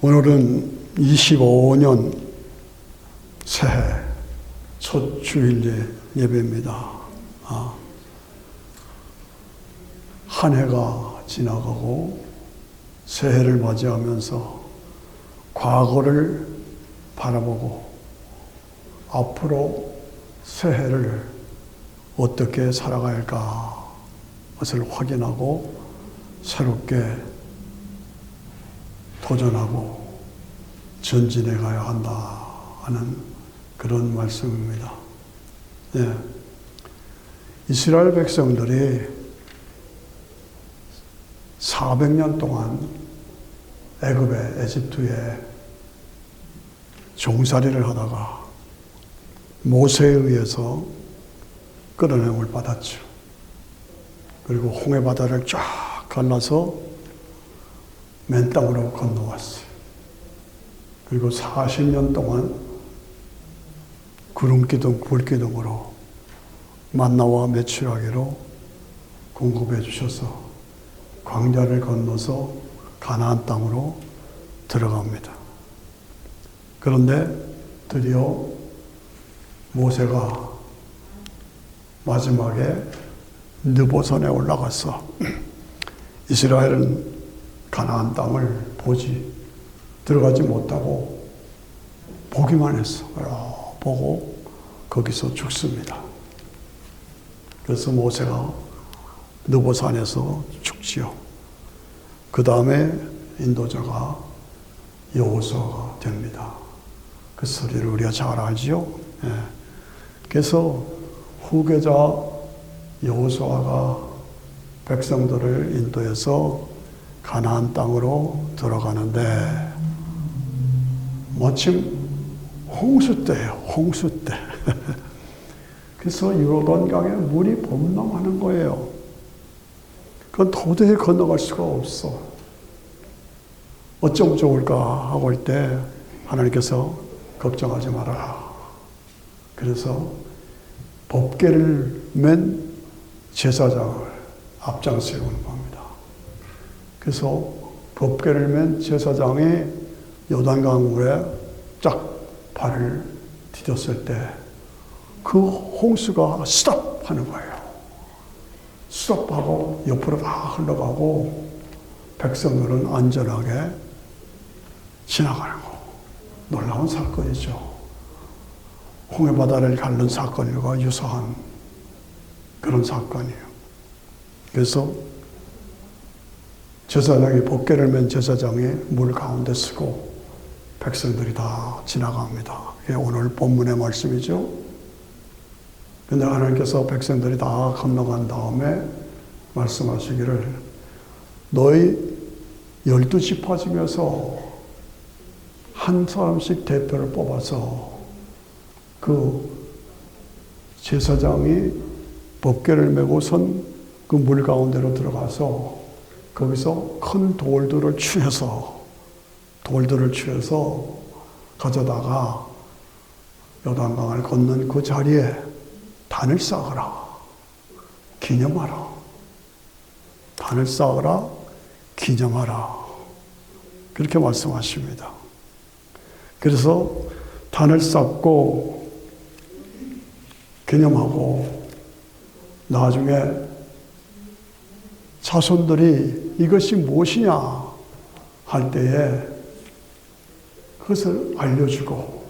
오늘은 25년 새해 첫 주일 예배입니다. 한 해가 지나가고 새해를 맞이하면서 과거를 바라보고 앞으로 새해를 어떻게 살아갈까 것을 확인하고 새롭게 도전하고 전진해 가야 한다 하는 그런 말씀입니다. 네. 이스라엘 백성들이 400년 동안 에집트에 종살이를 하다가 모세에 의해서 끌어내림을 받았죠. 그리고 홍해바다를 쫙 갈라서 맨 땅으로 건너왔어요. 그리고 40년 동안 구름기둥, 불기둥으로 만나와 메추라기로 공급해 주셔서 광야를 건너서 가나안 땅으로 들어갑니다. 그런데 드디어 모세가 마지막에 느보산에 올라가서 이스라엘은 가나안 땅을 들어가지 못하고 보기만 했어. 보고 거기서 죽습니다. 그래서 모세가 느보산에서 죽지요. 그 다음에 인도자가 여호수아가 됩니다. 그 소리를 우리가 잘 알지요. 그래서 후계자 여호수아가 백성들을 인도해서 가나안 땅으로 들어가는데 마침 홍수 때예요. 홍수 때. 그래서 요단강에 물이 범람하는 거예요. 그건 도저히 건너갈 수가 없어. 어쩌면 좋을까 하고 할 때 하나님께서 걱정하지 말아라. 그래서 법궤를 맨 제사장을 앞장 세우는 겁니다. 그래서 법궤를 맨 제사장이 요단강 물에 쫙 발을 디뎠을 때 그 홍수가 스톱 하는 거예요. 스톱하고 옆으로 다 흘러가고 백성들은 안전하게 지나가는 거. 놀라운 사건이죠. 홍해바다를 가른 사건과 유사한 그런 사건이에요. 그래서 제사장이 법궤를 맨 제사장이 물 가운데 서고 백성들이 다 지나갑니다. 이게 오늘 본문의 말씀이죠. 그런데 하나님께서 백성들이 다 건너간 다음에 말씀하시기를 너희 12지파 중에서 한 사람씩 대표를 뽑아서 그 제사장이 법궤를 메고 선 그 물 가운데로 들어가서 거기서 큰 돌들을 취해서 가져다가 요단강을 건넌 그 자리에 단을 쌓으라. 기념하라. 단을 쌓으라. 기념하라. 그렇게 말씀하십니다. 그래서 단을 쌓고 기념하고 나중에 자손들이 이것이 무엇이냐 할 때에 그것을 알려주고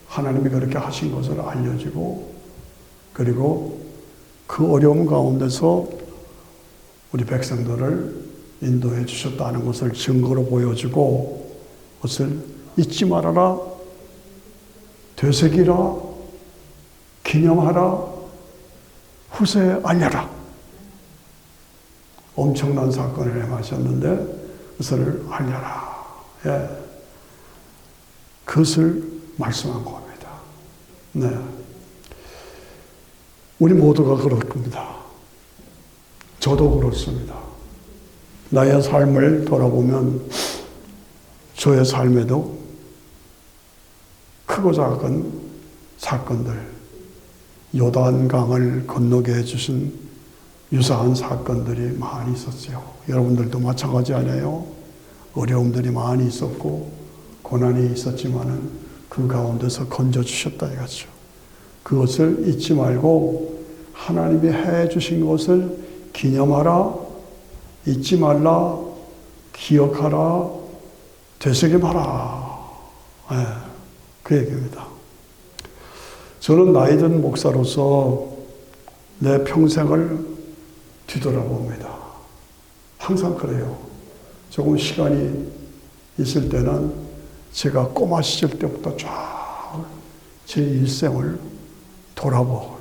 하나님이 그렇게 하신 것을 알려주고 그리고 그 어려움 가운데서 우리 백성들을 인도해 주셨다는 것을 증거로 보여주고 그것을 잊지 말아라, 되새기라, 기념하라, 후세에 알려라. 엄청난 사건을 행하셨는데 그것을 알려라. 그것을 말씀한 겁니다. 네. 우리 모두가 그럴 겁니다. 저도 그렇습니다. 나의 삶을 돌아보면 저의 삶에도 크고 작은 사건들, 요단강을 건너게 해주신 유사한 사건들이 많이 있었어요. 여러분들도 마찬가지 아니에요? 어려움들이 많이 있었고 고난이 있었지만은 그 가운데서 건져주셨다 이거죠. 그것을 잊지 말고 하나님이 해 주신 것을 기념하라, 잊지 말라, 기억하라, 되새김하라. 네, 그 얘기입니다. 저는 나이 든 목사로서 내 평생을 뒤돌아봅니다. 항상 그래요. 조금 시간이 있을 때는 제가 꼬마 시절 때부터 쫙 제 일생을 돌아보고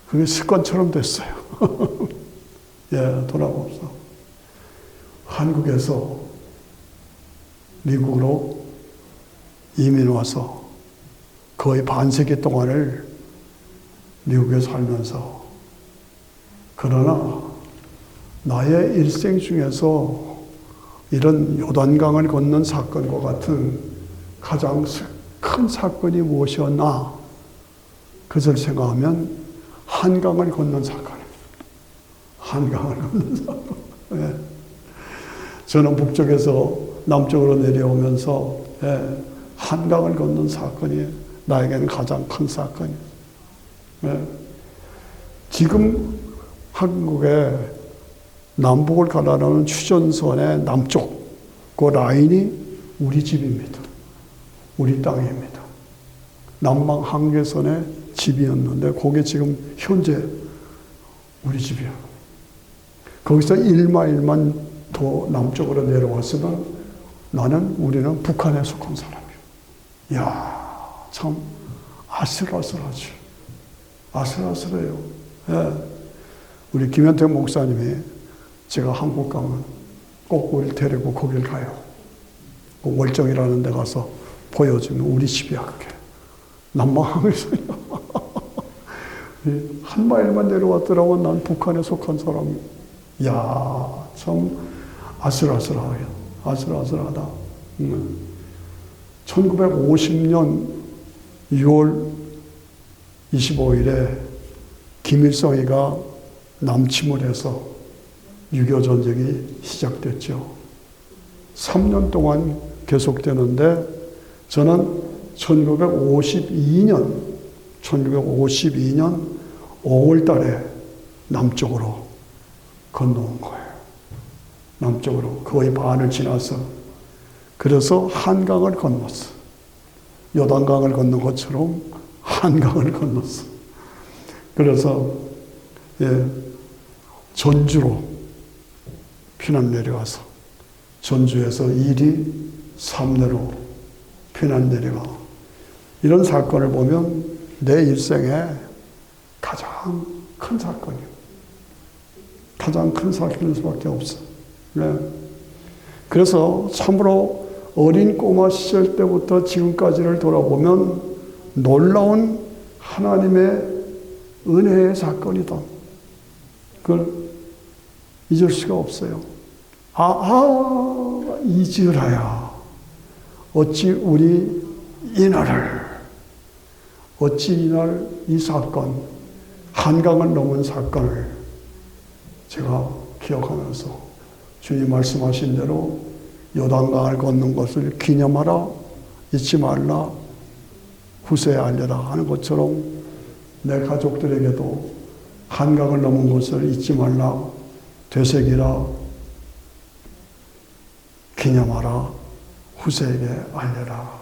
그게 습관처럼 됐어요. 예, 돌아봅시다. 한국에서 미국으로 이민 와서 거의 반세기 동안을 미국에 살면서 그러나 나의 일생 중에서 이런 요단강을 건넌 사건과 같은 가장 큰 사건이 무엇이었나? 그것을 생각하면 한강을 건넌 사건입니다. 한강을 건넌 사건. 예. 저는 북쪽에서 남쪽으로 내려오면서 한강을 건넌 사건이 나에게는 가장 큰 사건이에요. 지금 한국에 남북을 가라는 휴전선의 남쪽 그 라인이 우리 집입니다. 우리 땅입니다. 남방 한계선의 집이었는데 그게 지금 현재 우리 집이야. 거기서 1마일만 더 남쪽으로 내려왔으면 우리는 북한에 속한 사람이에요. 이야, 참 아슬아슬하지. 아슬아슬해요. 예. 우리 김현태 목사님이 제가 한국 가면 꼭 우리를 데리고 거길 가요. 그 월정이라는 데 가서 보여주면 우리 집이야, 그게. 남방항에서야. 한 마일만 내려왔더라면 난 북한에 속한 사람이야. 이야, 참 아슬아슬하게. 아슬아슬하다. 1950년 6월 25일에 김일성이가 남침을 해서 6.25 전쟁이 시작됐죠. 3년 동안 계속되는데 저는 1952년 5월 달에 남쪽으로 건너온 거예요. 남쪽으로 거의 반을 지나서 그래서 한강을 건넜어. 요단강을 건넌 것처럼 한강을 건넜어. 그래서 전주로 피난 내려와서 전주에서 1리 3내로 피난 내려가. 이런 사건을 보면 내 일생에 가장 큰 사건이에요. 가장 큰 사건일 수밖에 없어. 네. 그래서 참으로 어린 꼬마 시절 때부터 지금까지를 돌아보면 놀라운 하나님의 은혜의 사건이다. 그걸 잊을 수가 없어요. 이즈라야. 어찌 우리 이날 이 사건, 한강을 넘은 사건을 제가 기억하면서 주님 말씀하신 대로 요단강을 걷는 것을 기념하라, 잊지 말라, 후세에 알려라 하는 것처럼 내 가족들에게도 한강을 넘은 것을 잊지 말라, 되새기라, 기념하라, 후세에게 알려라.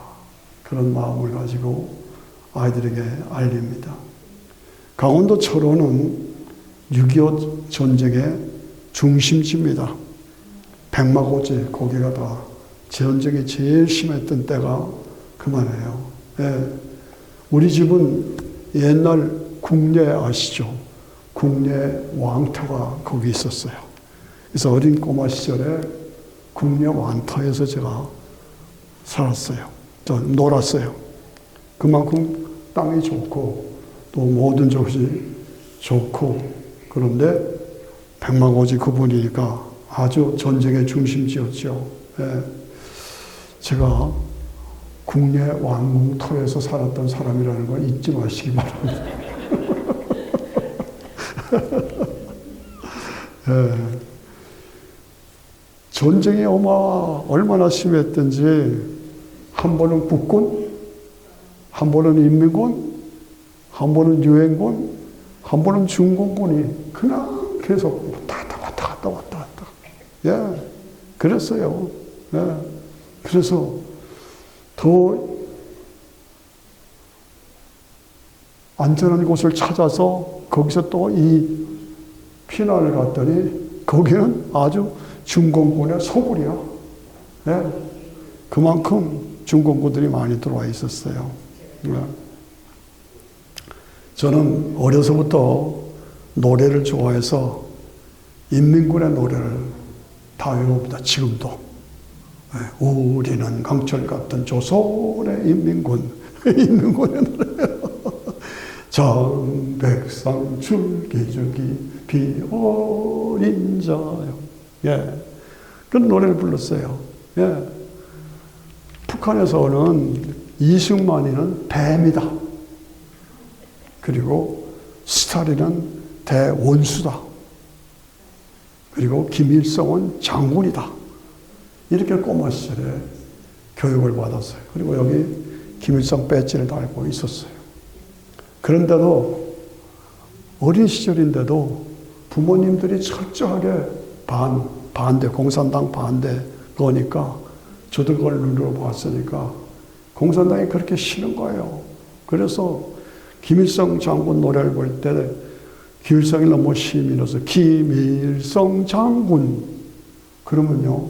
그런 마음을 가지고 아이들에게 알립니다. 강원도 철원은 6.25 전쟁의 중심지입니다. 백마고지, 거기가 다 전쟁이 제일 심했던 때가 그만해요. 예. 우리 집은 옛날 국내 아시죠? 국내 왕터가 거기 있었어요. 그래서 어린 꼬마 시절에 국내 왕터에서 제가 살았어요. 놀았어요. 그만큼 땅이 좋고 또 모든 것이 좋고 그런데 백마고지 그분이니까 아주 전쟁의 중심지였죠. 예. 제가 국내 왕궁터에서 살았던 사람이라는 걸 잊지 마시기 바랍니다. 예. 전쟁이 얼마나 심했던지 한 번은 국군, 한 번은 인민군, 한 번은 유엔군, 한 번은 중공군이 그냥 계속 왔다 갔다. 예, 그랬어요. 예, 그래서 더 안전한 곳을 찾아서 거기서 또 이 피난을 갔더니 거기는 아주 중공군의 소굴이야. 예, 그만큼 중공군들이 많이 들어와 있었어요. 예. 저는 어려서부터 노래를 좋아해서 인민군의 노래를 다 외웁니다. 지금도. 예, 우리는 강철 같은 조선의 인민군. 인민군의 노래예요. 장백상 줄기줄기 비 어린 자요. 예. 그런 노래를 불렀어요. 예. 북한에서는 이승만이는 뱀이다. 그리고 스탈린은 대원수다. 그리고 김일성은 장군이다. 이렇게 꼬마 시절에 교육을 받았어요. 그리고 여기 김일성 배지를 달고 있었어요. 그런데도 어린 시절인데도 부모님들이 철저하게 반대, 공산당 반대 거니까 저도 그걸 눈으로 봤으니까 공산당이 그렇게 싫은 거예요. 그래서 김일성 장군 노래를 볼 때 김일성이 너무 시민으로서 김일성 장군 그러면요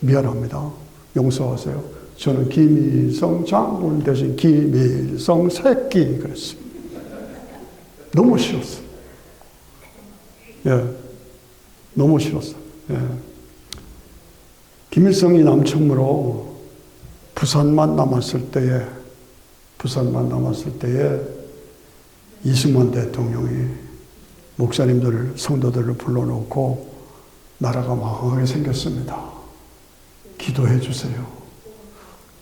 미안합니다. 용서하세요. 저는 김일성 장군 대신 김일성 새끼 그랬어요. 너무 싫었어요. 예, 너무 싫었어요. 예. 김일성이 남청무로 부산만 남았을 때에 이승만 대통령이 목사님들을, 성도들을 불러놓고 나라가 망하게 생겼습니다. 기도해 주세요.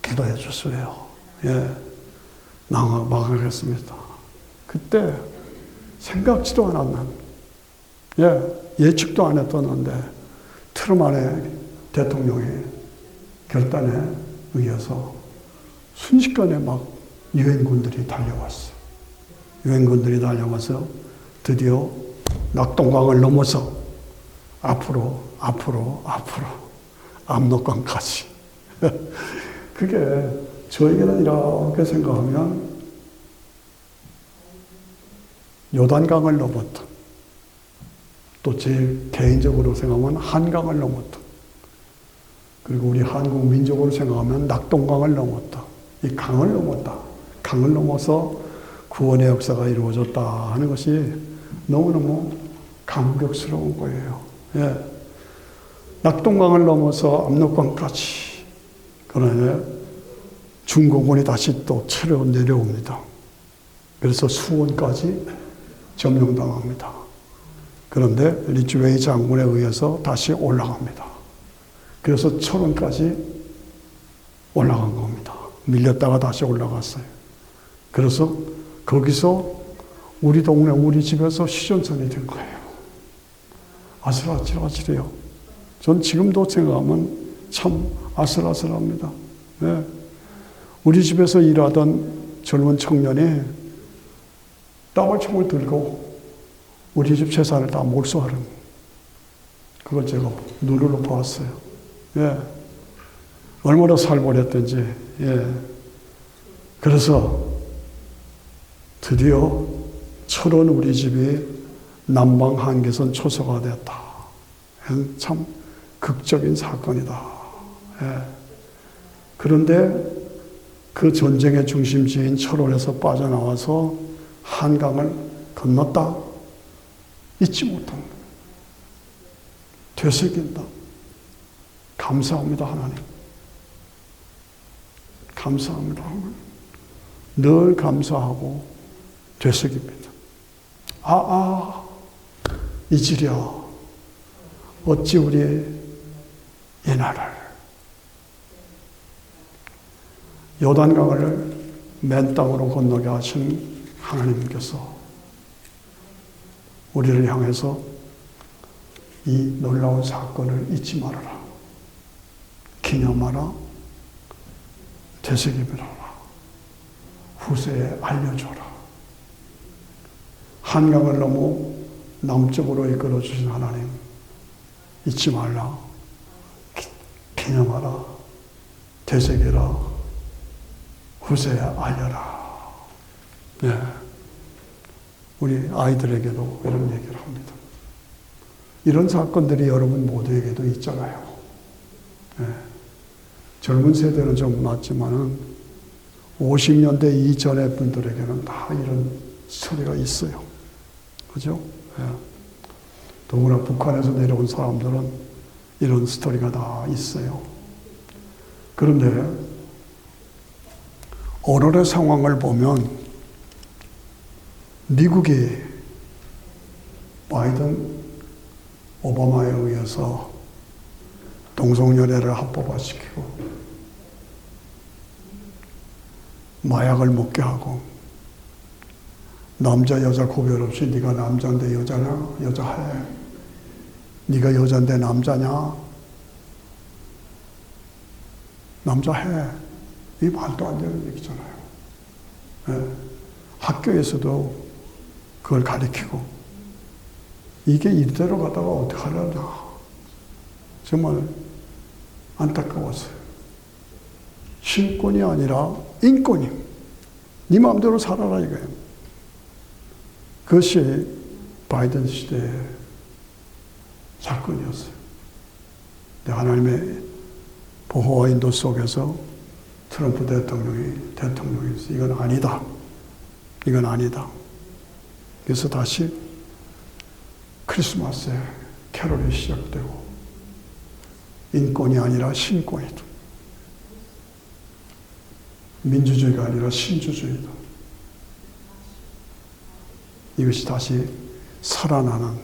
기도해 주세요. 예, 망하겠습니다. 그때 생각지도 않았는, 예측도 안 했었는데 트루만의 대통령의 결단에 의해서 순식간에 막 유엔군들이 달려왔어요. 유엔군들이 달려와서 드디어 낙동강을 넘어서 앞으로 압록강까지. 그게 저에게는 이렇게 생각하면 요단강을 넘었다. 또 제 개인적으로 생각하면 한강을 넘었다. 그리고 우리 한국 민족으로 생각하면 낙동강을 넘었다. 이 강을 넘었다. 강을 넘어서 구원의 역사가 이루어졌다 하는 것이 너무너무 감격스러운 거예요. 예. 낙동강을 넘어서 압록강까지. 그러나 중공군이 다시 또 쳐려 내려옵니다. 그래서 수원까지 점령당합니다. 그런데 리츠웨이 장군에 의해서 다시 올라갑니다. 그래서 철원까지 올라간 겁니다. 밀렸다가 다시 올라갔어요. 그래서 거기서 우리 동네, 우리 집에서 시전선이 된 거예요. 아슬아슬해요. 전 지금도 생각하면 참 아슬아슬합니다. 네. 우리 집에서 일하던 젊은 청년이 따발총을 들고 우리 집 재산을 다 몰수하는 그걸 제가 눈으로 보았어요. 예. 얼마나 살벌했던지. 예. 그래서 드디어 철원 우리 집이 남방 한계선 초소가 됐다. 참 극적인 사건이다. 예. 그런데 그 전쟁의 중심지인 철원에서 빠져나와서 한강을 건넜다. 잊지 못한다. 되새긴다. 감사합니다, 하나님. 감사합니다. 늘 감사하고 되새깁니다. 이지랴. 어찌 우리의 이 나라를 요단강을 맨 땅으로 건너게 하신 하나님께서 우리를 향해서 이 놀라운 사건을 잊지 말아라. 기념하라. 되새김이라. 후세에 알려줘라. 한강을 넘어 남쪽으로 이끌어 주신 하나님 잊지 말라. 기념하라. 되새기라. 후세에 알려라. 네. 우리 아이들에게도 이런 얘기를 합니다. 이런 사건들이 여러분 모두에게도 있잖아요. 네. 젊은 세대는 좀 낫지만은 50년대 이전의 분들에게는 다 이런 스토리가 있어요. 그죠? 예. 더구나 북한에서 내려온 사람들은 이런 스토리가 다 있어요. 그런데 오늘의 상황을 보면 미국이 바이든, 오바마에 의해서 동성연애를 합법화시키고 마약을 먹게 하고 남자 여자 구별 없이 네가 남자인데 여자냐? 여자해. 네가 여자인데 남자냐? 남자해. 이 말도 안 되는 얘기잖아요. 네. 학교에서도 그걸 가르치고 이게 이대로 가다가 어떻게 하려나 정말 안타까웠어요. 신권이 아니라 인권이. 네 마음대로 살아라 이거예요. 그것이 바이든 시대의 사건이었어요. 하나님의 보호와 인도 속에서 트럼프 대통령이 이건 아니다. 이건 아니다. 그래서 다시 크리스마스에 캐롤이 시작되고 인권이 아니라 신권이다. 민주주의가 아니라 신주주의다. 이것이 다시 살아나는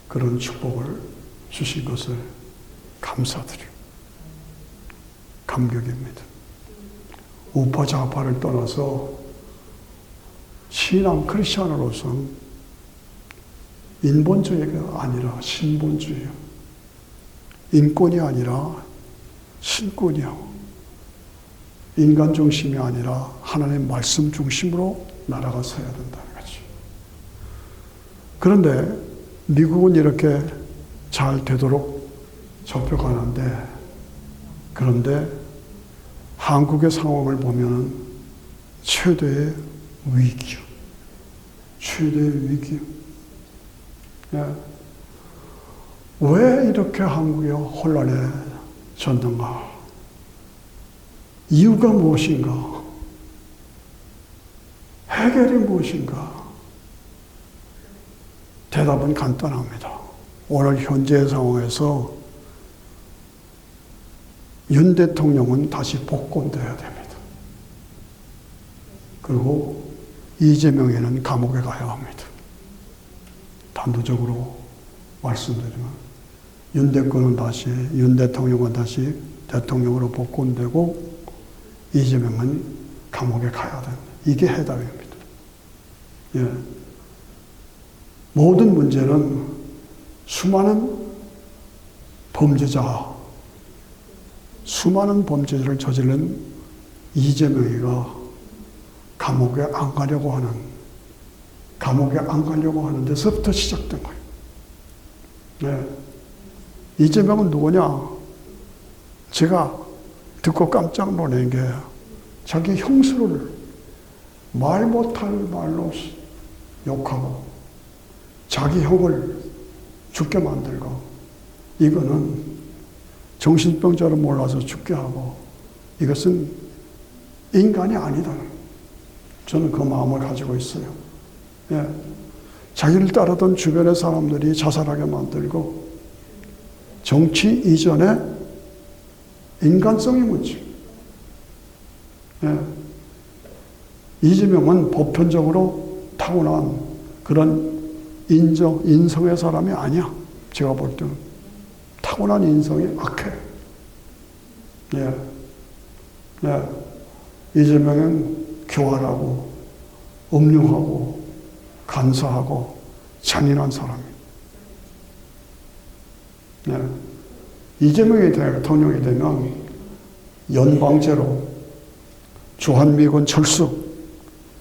그런 축복을 주신 것을 감사드려요. 감격입니다. 우파 좌파를 떠나서 신앙 크리스천으로서는 인본주의가 아니라 신본주의요. 인권이 아니라 신권이요. 인간 중심이 아니라 하나님 말씀 중심으로 나라가 서야 된다는 거죠. 그런데 미국은 이렇게 잘 되도록 접혀가는데, 그런데 한국의 상황을 보면 최대의 위기요. 최대의 위기요. 예. 왜 이렇게 한국이 혼란해졌는가? 이유가 무엇인가? 해결이 무엇인가? 대답은 간단합니다. 오늘 현재 상황에서 윤 대통령은 다시 복권돼야 됩니다. 그리고 이재명에는 감옥에 가야 합니다. 단도적으로 말씀드리면 윤 대통령은 다시 대통령으로 복권되고 이재명은 감옥에 가야 된다. 이게 해답입니다. 예. 모든 문제는 수많은 범죄자를 저지른 이재명이가 감옥에 안 가려고 하는 데서부터 시작된 거예요. 네. 이재명은 누구냐? 제가 듣고 깜짝 놀란 게 자기 형수를 말 못할 말로 욕하고 자기 형을 죽게 만들고, 이거는 정신병자를 몰라서 죽게 하고, 이것은 인간이 아니다. 저는 그 마음을 가지고 있어요. 예. 자기를 따르던 주변의 사람들이 자살하게 만들고, 정치 이전에 인간성이 문제. 예. 이재명은 보편적으로 타고난 그런 인성의 사람이 아니야. 제가 볼 때는 타고난 인성이 악해. 예. 예. 이재명은 교활하고 음흉하고 간사하고 잔인한 사람이에요. 예. 이재명이 대통령이 되면 연방제로 주한미군 철수,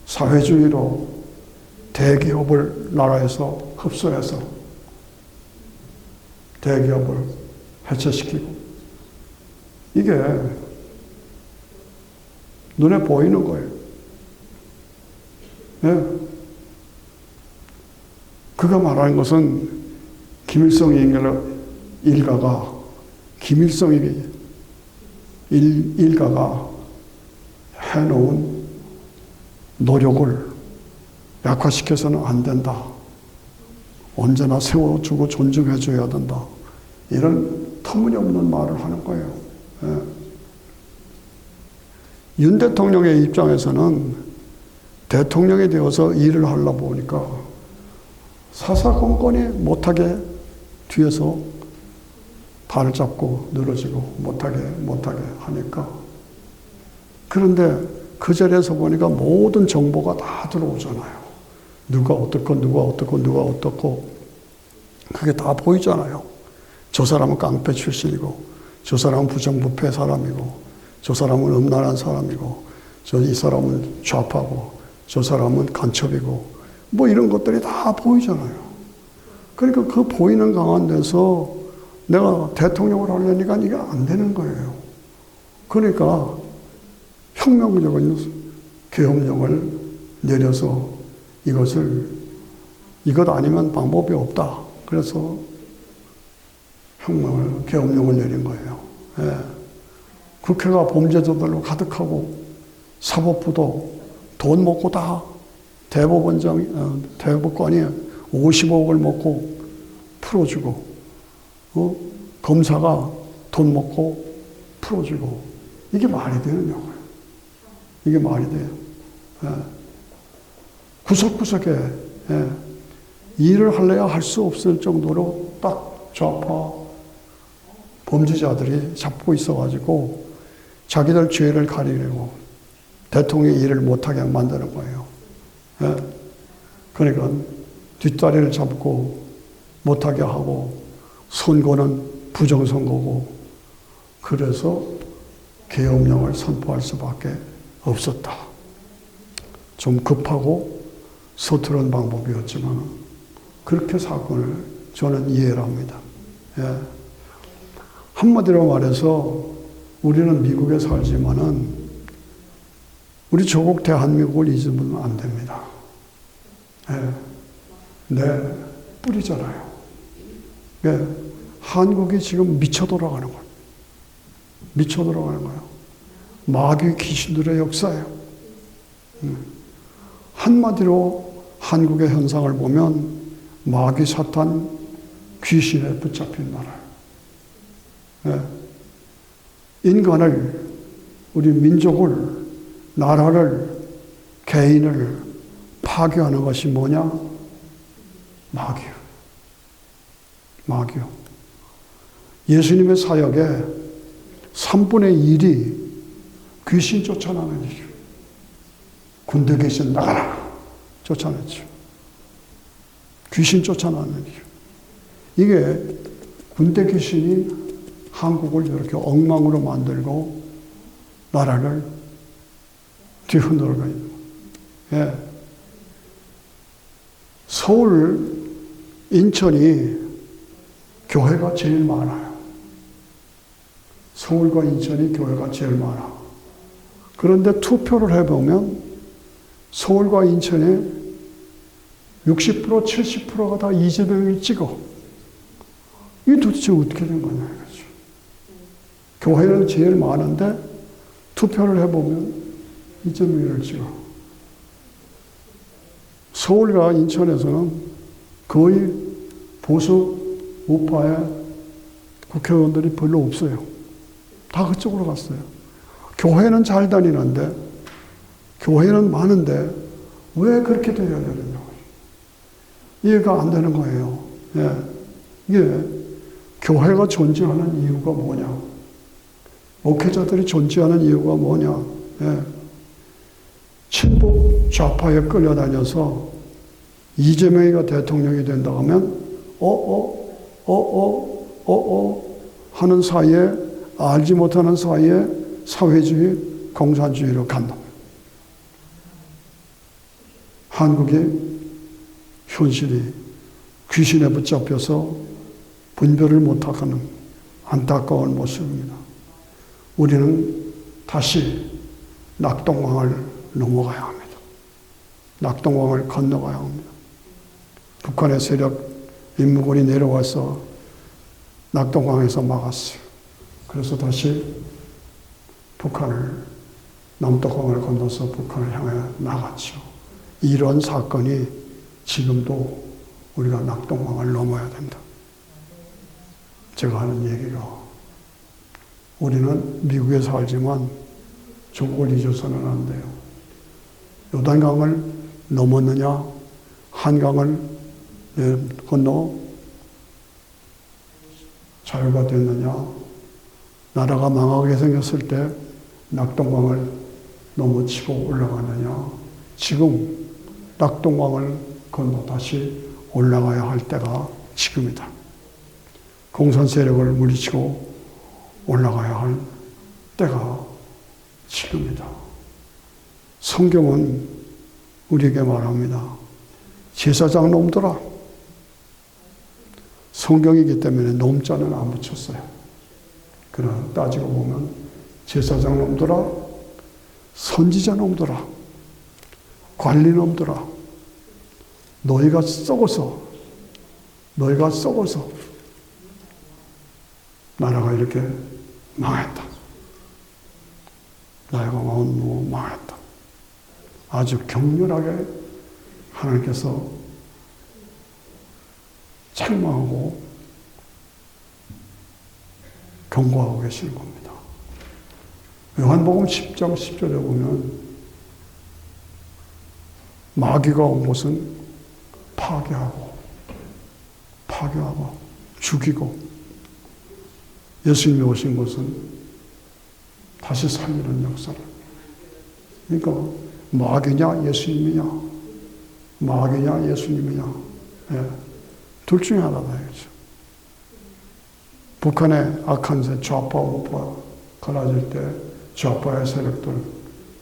사회주의로 대기업을 나라에서 흡수해서 대기업을 해체시키고, 이게 눈에 보이는 거예요. 네. 그가 말하는 것은 김일성 일가가 해놓은 노력을 약화시켜서는 안 된다. 언제나 세워주고 존중해줘야 된다. 이런 터무니없는 말을 하는 거예요. 예. 윤 대통령의 입장에서는 대통령이 되어서 일을 하려다 보니까 사사건건이 못하게 뒤에서 발을 잡고 늘어지고 못하게 하니까. 그런데 그 자리에서 보니까 모든 정보가 다 들어오잖아요. 누가 어떻고 그게 다 보이잖아요. 저 사람은 깡패 출신이고, 저 사람은 부정부패 사람이고, 저 사람은 음란한 사람이고, 이 사람은 좌파고, 저 사람은 간첩이고, 뭐 이런 것들이 다 보이잖아요. 그러니까 그 보이는 가운데서 내가 대통령을 하려니까 이게 안 되는 거예요. 그러니까 혁명적인 계엄령을 내려서 이것 아니면 방법이 없다. 그래서 계엄령을 내린 거예요. 예. 국회가 범죄자들로 가득하고 사법부도 돈 먹고 다 대법관이 50억을 먹고 풀어주고, 검사가 돈 먹고 풀어주고, 이게 말이 되느냐고요. 이게 말이 돼요. 예. 구석구석에 일을 할래야 할 수 없을 정도로 딱 좌파 범죄자들이 잡고 있어가지고 자기들 죄를 가리려고 대통령이 일을 못하게 만드는 거예요. 예. 그러니까 뒷다리를 잡고 못하게 하고, 선거는 부정선거고, 그래서 계엄령을 선포할 수밖에 없었다. 좀 급하고 서투른 방법이었지만 그렇게 사건을 저는 이해를 합니다. 예. 한마디로 말해서 우리는 미국에 살지만은 우리 조국 대한민국을 잊으면 안 됩니다. 예. 내 뿌리잖아요. 예. 한국이 지금 미쳐 돌아가는 거예요. 미쳐 돌아가는 거예요. 마귀 귀신들의 역사예요. 한마디로 한국의 현상을 보면 마귀 사탄 귀신에 붙잡힌 나라예요. 예. 인간을, 우리 민족을, 나라를, 개인을 파괴하는 것이 뭐냐? 마귀요. 예수님의 사역의 3분의 1이 귀신 쫓아나는 일이죠. 군대 귀신 나가라! 쫓아냈죠. 귀신 쫓아나는 일이죠. 이게 군대 귀신이 한국을 이렇게 엉망으로 만들고 나라를 뒤흔들고 있는 거예요. 예. 서울, 인천이 교회가 제일 많아요. 서울과 인천이 교회가 제일 많아. 그런데 투표를 해보면 서울과 인천의 60%, 70%가 다 이재명을 찍어. 이게 도대체 어떻게 된 거냐, 이거죠. 교회는 제일 많은데 투표를 해보면 이재명을 찍어. 서울과 인천에서는 거의 보수 우파의 국회의원들이 별로 없어요. 다 그쪽으로 갔어요. 교회는 잘 다니는데, 교회는 많은데 왜 그렇게 되어야 되느냐고. 이해가 안 되는 거예요. 예. 이게 교회가 존재하는 이유가 뭐냐. 목회자들이 존재하는 이유가 뭐냐. 예. 친북 좌파에 끌려다녀서 이재명이가 대통령이 된다고 하면 하는 사이에, 알지 못하는 사이에 사회주의, 공산주의로 간다. 한국의 현실이 귀신에 붙잡혀서 분별을 못하는 안타까운 모습입니다. 우리는 다시 낙동강을 넘어가야 합니다. 낙동강을 건너가야 합니다. 북한의 세력 인무군이 내려와서 낙동강에서 막았어요. 그래서 다시 북한을 남동강을 건너서 북한을 향해 나갔죠. 이런 사건이 지금도 우리가 낙동강을 넘어야 된다. 제가 하는 얘기가 우리는 미국에 살지만 조국을 잊어서는 안 돼요. 요단강을 넘었느냐 한강을 건너 자유가 됐느냐, 나라가 망하게 생겼을 때 낙동강을 넘어치고 올라가느냐, 지금 낙동강을 건너 다시 올라가야 할 때가 지금이다. 공산 세력을 물리치고 올라가야 할 때가 지금이다. 성경은 우리에게 말합니다. 제사장 놈들아. 성경이기 때문에 놈자는 안 붙였어요. 그러나 따지고 보면 제사장 놈들아, 선지자 놈들아, 관리 놈들아, 너희가 썩어서 나라가 이렇게 망했다. 나라가 너무 망했다. 아주 격렬하게 하나님께서 책망하고 경고하고 계시는 겁니다. 요한복음 10장 10절에 보면 마귀가 온 것은 파괴하고 죽이고, 예수님이 오신 것은 다시 살리는 역사를. 그러니까 마귀냐 예수님이냐, 마귀냐 예수님이냐, 예. 둘 중에 하나다 이거죠. 북한의 악한 세, 좌파 우파 갈라질 때 좌파의 세력들,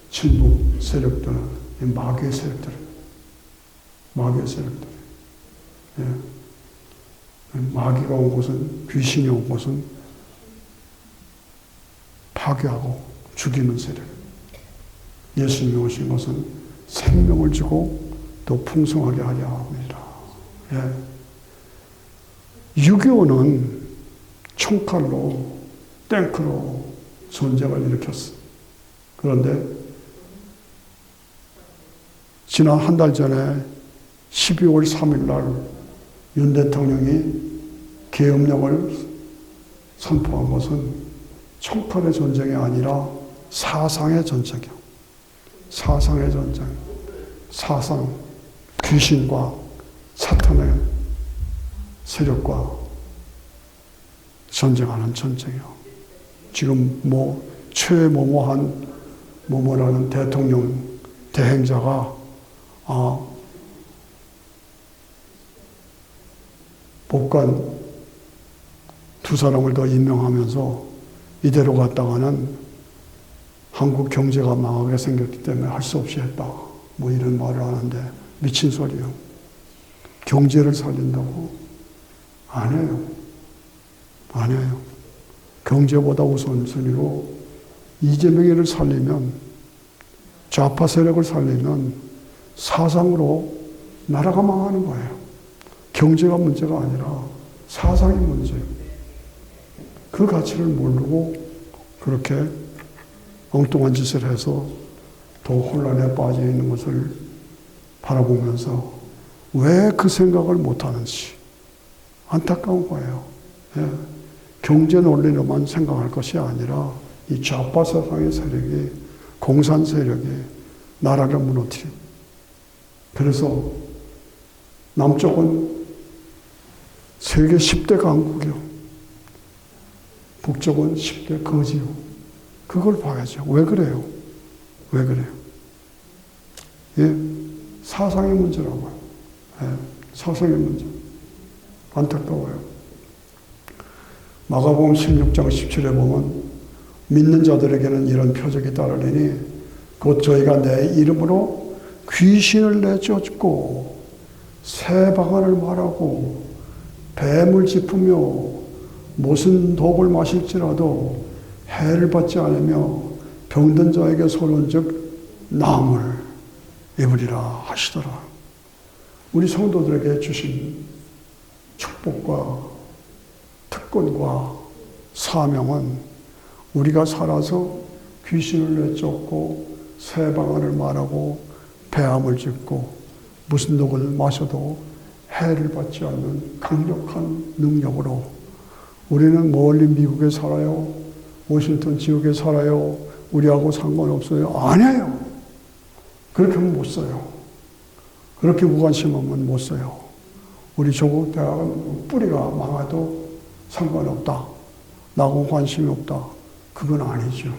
친북 세력들은 마귀의 세력들. 예. 마귀가 온 것은, 귀신이 온 것은 파괴하고 죽이는 세력. 예수님이 오신 것은 생명을 주고 더 풍성하게 하려 합니다. 예. 6.25는 총칼로, 탱크로 전쟁을 일으켰어. 그런데 지난 한 달 전에 12월 3일 날 윤 대통령이 계엄령을 선포한 것은 총칼의 전쟁이 아니라 사상의 전쟁이야. 사상의 전쟁. 사상, 귀신과 사탄의 세력과 전쟁하는 전쟁이야. 지금 최모모한 모모라는 대통령 대행자가 복관 두 사람을 더 임명하면서 이대로 갔다가는 한국 경제가 망하게 생겼기 때문에 할 수 없이 했다. 이런 말을 하는데 미친 소리요. 경제를 살린다고? 안 해요. 경제보다 우선순위로 이재명이를 살리면, 좌파 세력을 살리면 사상으로 나라가 망하는 거예요. 경제가 문제가 아니라 사상이 문제예요. 그 가치를 모르고 그렇게 엉뚱한 짓을 해서 더 혼란에 빠져 있는 것을 바라보면서 왜 그 생각을 못하는지 안타까운 거예요. 예. 경제 논리로만 생각할 것이 아니라 이 좌파 사상의 세력이, 공산 세력이 나라를 무너뜨려. 그래서 남쪽은 세계 10대 강국이요. 북쪽은 10대 거지요. 그걸 봐야죠. 왜 그래요? 예, 사상의 문제라고요. 예, 사상의 문제. 안타까워요. 마가복음 16장 17에 보면 믿는 자들에게는 이런 표적이 따르리니 곧 저희가 내 이름으로 귀신을 내쫓고 새 방언을 말하고 뱀을 짚으며 무슨 독을 마실지라도 해를 받지 않으며 병든 자에게 소론즉 나음을 입으리라 하시더라. 우리 성도들에게 주신 축복과 특권과 사명은 우리가 살아서 귀신을 내쫓고 새 방언을 말하고 배암을 짚고 무슨 독을 마셔도 해를 받지 않는 강력한 능력으로 우리는 멀리 미국에 살아요. 워싱턴 지역에 살아요. 우리하고 상관없어요. 아니에요. 그렇게 하면 못 써요. 그렇게 무관심하면 못 써요. 우리 조국 대학은 뿌리가 망해도 상관없다. 나하고 관심이 없다. 그건 아니죠.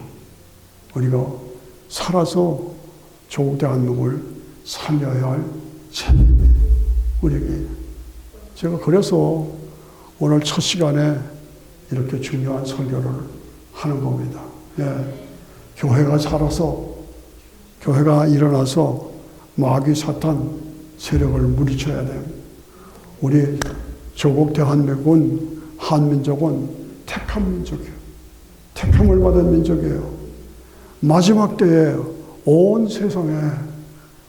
우리가 살아서 조국 대한민국을 살려야 할 책임이 우리에게. 제가 그래서 오늘 첫 시간에 이렇게 중요한 설교를 하는 겁니다. 예. 교회가 살아서, 교회가 일어나서 마귀 사탄 세력을 물리쳐야 돼요. 우리 조국 대한민국은, 한민족은 택한 민족이에요. 택함을 받은 민족이에요. 마지막 때에 온 세상에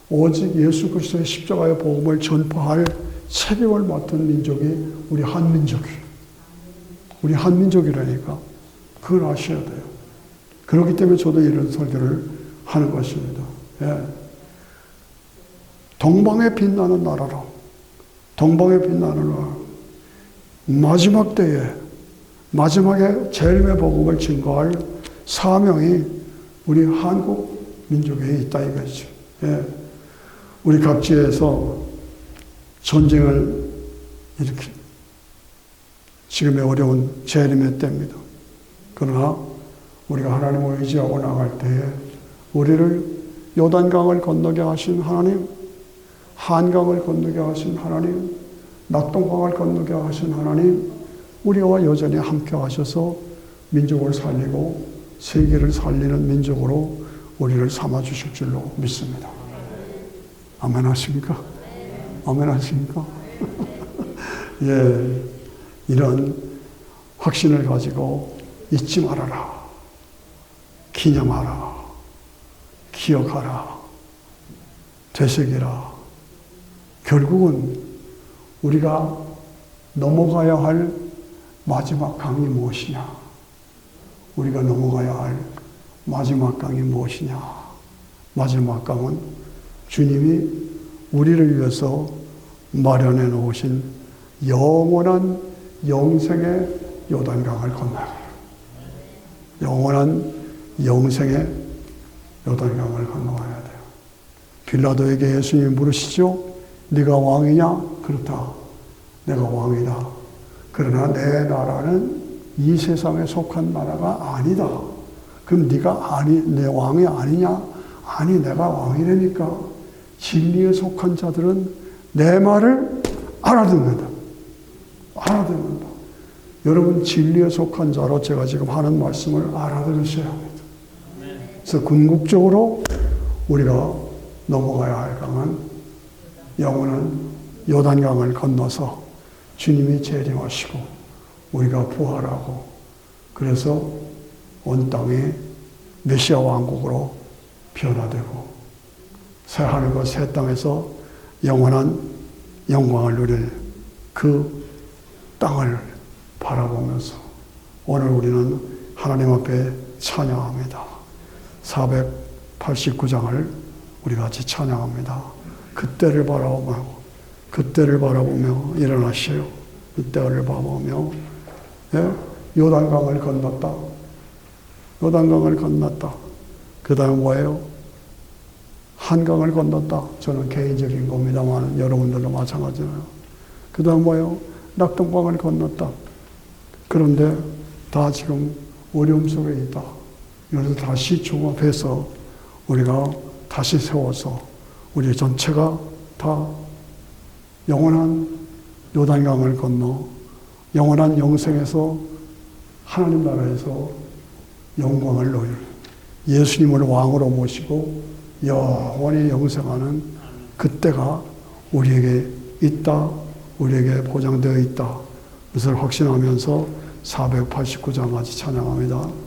오직 예수 그리스도의 십자가의 복음을 전파할 책임을 맡은 민족이 우리 한민족이에요. 우리 한민족이라니까. 그걸 아셔야 돼요. 그렇기 때문에 저도 이런 설교를 하는 것입니다. 예. 동방에 빛나는 나라로, 동방에 빛나는 나라. 마지막 때에, 마지막에 재림의 복음을 증거할 사명이 우리 한국 민족에 있다 이거죠. 예. 우리 각지에서 전쟁을 이렇게 지금의 어려운 재림의 때입니다. 그러나 우리가 하나님을 의지하고 나갈 때에 우리를 요단강을 건너게 하신 하나님, 한강을 건너게 하신 하나님, 낙동강을 건너게 하신 하나님, 우리와 여전히 함께 하셔서 민족을 살리고 세계를 살리는 민족으로 우리를 삼아주실 줄로 믿습니다. 아멘 하십니까? 아멘 하십니까? 예, 이런 확신을 가지고 잊지 말아라. 기념하라. 기억하라. 되새기라. 결국은 우리가 넘어가야 할 마지막 강이 무엇이냐? 우리가 넘어가야 할 마지막 강이 무엇이냐? 마지막 강은 주님이 우리를 위해서 마련해 놓으신 영원한 영생의 요단강을 건너야 해요. 영원한 영생의 요단강을 건너야 돼요. 빌라도에게 예수님이 물으시죠. 네가 왕이냐? 그렇다. 내가 왕이다. 그러나 내 나라는 이 세상에 속한 나라가 아니다. 그럼 네가 내 왕이 아니냐? 아니, 내가 왕이라니까. 진리에 속한 자들은 내 말을 알아듣는다. 알아듣는다. 여러분, 진리에 속한 자로 제가 지금 하는 말씀을 알아들으셔야 합니다. 그래서 궁극적으로 우리가 넘어가야 할 강은 영원한 요단강을 건너서 주님이 재림하시고 우리가 부활하고 그래서 온 땅이 메시아 왕국으로 변화되고 새 하늘과 새 땅에서 영원한 영광을 누릴 그 땅을 바라보면서 오늘 우리는 하나님 앞에 찬양합니다. 489장을 우리 같이 찬양합니다. 그때를 바라보며 일어나시오. 그때를 바라보며 예? 요단강을 건넜다. 요단강을 건넜다. 그 다음 뭐예요? 한강을 건넜다. 저는 개인적인 겁니다만 여러분들도 마찬가지예요. 그 다음 뭐예요? 낙동강을 건넜다. 그런데 다 지금 어려움 속에 있다. 그래서 다시 종합해서 우리가 다시 세워서 우리 전체가 다 영원한 요단강을 건너 영원한 영생에서 하나님 나라에서 영광을 누릴 예수님을 왕으로 모시고 영원히 영생하는 그때가 우리에게 있다, 우리에게 보장되어 있다. 그것을 확신하면서 489장 같이 찬양합니다.